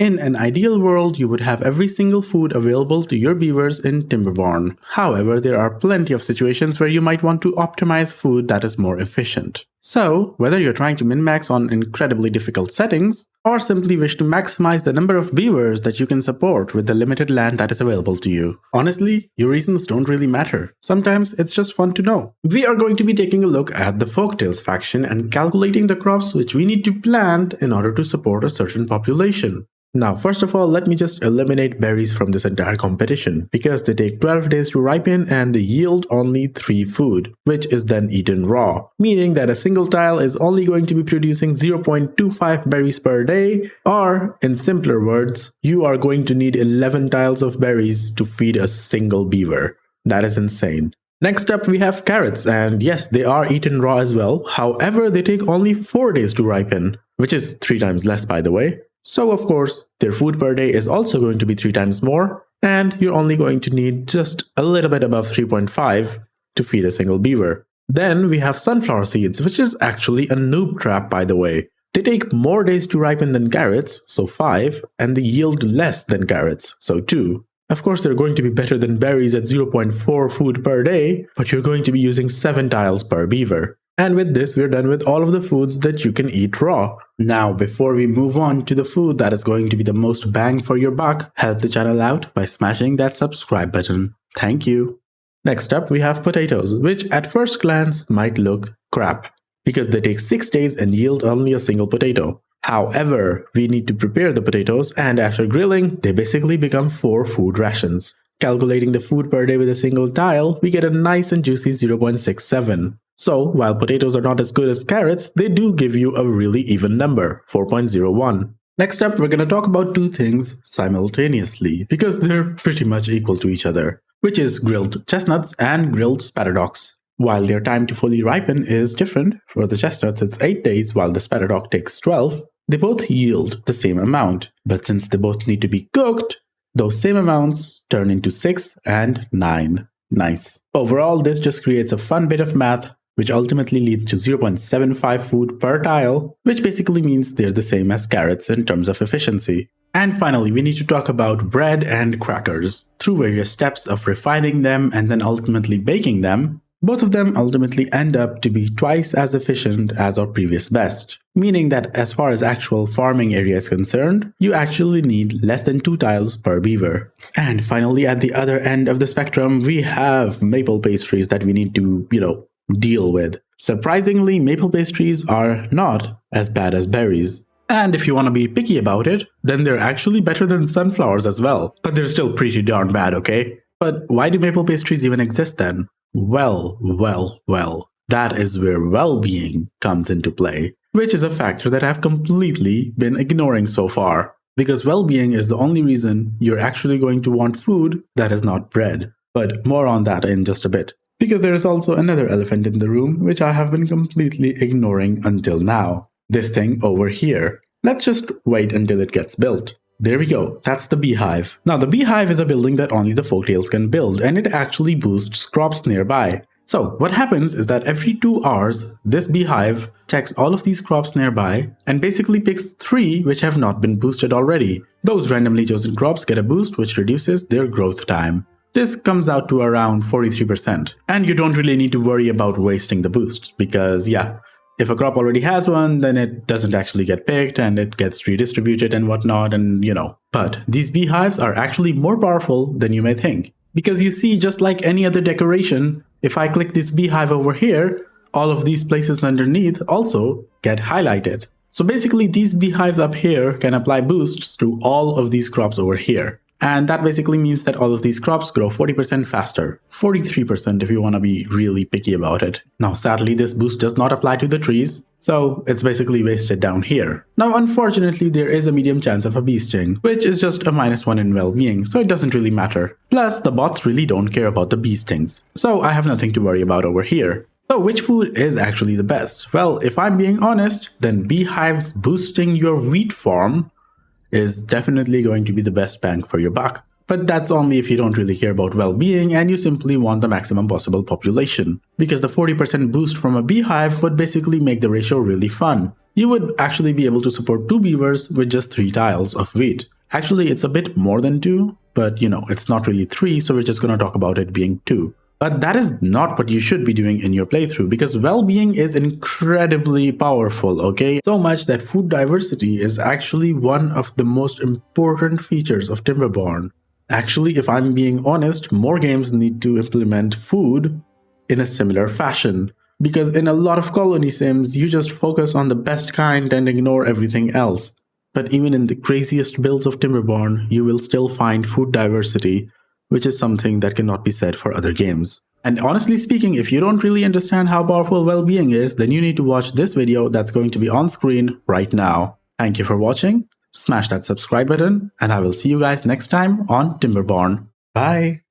In an ideal world, you would have every single food available to your beavers in Timberborn. However, there are plenty of situations where you might want to optimize food that is more efficient. So, whether you're trying to min-max on incredibly difficult settings, or simply wish to maximize the number of beavers that you can support with the limited land that is available to you, honestly, your reasons don't really matter. Sometimes it's just fun to know. We are going to be taking a look at the Folktails faction and calculating the crops which we need to plant in order to support a certain population. Now, first of all, let me just eliminate berries from this entire competition, because they take 12 days to ripen and they yield only 3 food, which is then eaten raw, meaning that a single tile is only going to be producing 0.25 berries per day, or in simpler words, you are going to need 11 tiles of berries to feed a single beaver. That is insane. Next up, we have carrots, and yes, they are eaten raw as well. However, they take only 4 days to ripen, which is 3 times less, by the way. So of course, their food per day is also going to be 3 times more, and you're only going to need just a little bit above 3.5 to feed a single beaver. Then we have sunflower seeds, which is actually a noob trap, by the way. They take more days to ripen than carrots, so 5, and they yield less than carrots, so 2. Of course, they're going to be better than berries at 0.4 food per day, but you're going to be using 7 tiles per beaver. And with this, we're done with all of the foods that you can eat raw. Now, before we move on to the food that is going to be the most bang for your buck, help the channel out by smashing that subscribe button. Thank you. Next up, we have potatoes, which at first glance might look crap, because they take 6 days and yield only a single potato. However, we need to prepare the potatoes, and after grilling, they basically become 4 food rations. Calculating the food per day with a single tile, we get a nice and juicy 0.67. So, while potatoes are not as good as carrots, they do give you a really even number, 4.01. Next up, we're going to talk about 2 things simultaneously, because they're pretty much equal to each other, which is grilled chestnuts and grilled spadderdocks. While their time to fully ripen is different, for the chestnuts it's 8 days while the spadderdock takes 12, they both yield the same amount, but since they both need to be cooked, those same amounts turn into 6 and 9. Nice. Overall, this just creates a fun bit of math, which ultimately leads to 0.75 food per tile, which basically means they're the same as carrots in terms of efficiency. And finally, we need to talk about bread and crackers. Through various steps of refining them and then ultimately baking them, both of them ultimately end up to be twice as efficient as our previous best. Meaning that as far as actual farming area is concerned, you actually need less than 2 tiles per beaver. And finally, at the other end of the spectrum, we have maple pastries that we need to, deal with. Surprisingly, maple pastries are not as bad as berries. And if you want to be picky about it, then they're actually better than sunflowers as well. But they're still pretty darn bad, okay? But why do maple pastries even exist then? Well, that is where well-being comes into play, which is a factor that I've completely been ignoring so far. Because well-being is the only reason you're actually going to want food that is not bread. But more on that in just a bit. Because there is also another elephant in the room, which I have been completely ignoring until now. This thing over here. Let's just wait until it gets built. There we go, that's the beehive. Now the beehive is a building that only the folktails can build, and it actually boosts crops nearby. So what happens is that every 2 hours, this beehive checks all of these crops nearby and basically picks 3 which have not been boosted already. Those randomly chosen crops get a boost which reduces their growth time. This comes out to around 43%. And you don't really need to worry about wasting the boosts because if a crop already has one, then it doesn't actually get picked and it gets redistributed and whatnot and But these beehives are actually more powerful than you may think. Because you see, just like any other decoration, if I click this beehive over here, all of these places underneath also get highlighted. So basically these beehives up here can apply boosts to all of these crops over here. And that basically means that all of these crops grow 40% faster, 43% if you want to be really picky about it. Now sadly this boost does not apply to the trees, so it's basically wasted down here. Now unfortunately there is a medium chance of a bee sting, which is just a -1 in well-being, so it doesn't really matter. Plus the bots really don't care about the bee stings, so I have nothing to worry about over here. So which food is actually the best? Well, if I'm being honest, then beehives boosting your wheat farm is definitely going to be the best bang for your buck. But that's only if you don't really care about well-being and you simply want the maximum possible population. Because the 40% boost from a beehive would basically make the ratio really fun. You would actually be able to support 2 beavers with just 3 tiles of wheat. Actually, it's a bit more than 2, but it's not really 3, so we're just going to talk about it being 2. But that is not what you should be doing in your playthrough, because well-being is incredibly powerful, okay? So much that food diversity is actually one of the most important features of Timberborn. Actually, if I'm being honest, more games need to implement food in a similar fashion. Because in a lot of colony sims, you just focus on the best kind and ignore everything else. But even in the craziest builds of Timberborn, you will still find food diversity, which is something that cannot be said for other games. And honestly speaking, if you don't really understand how powerful well-being is, then you need to watch this video that's going to be on screen right now. Thank you for watching, smash that subscribe button, and I will see you guys next time on Timberborn. Bye!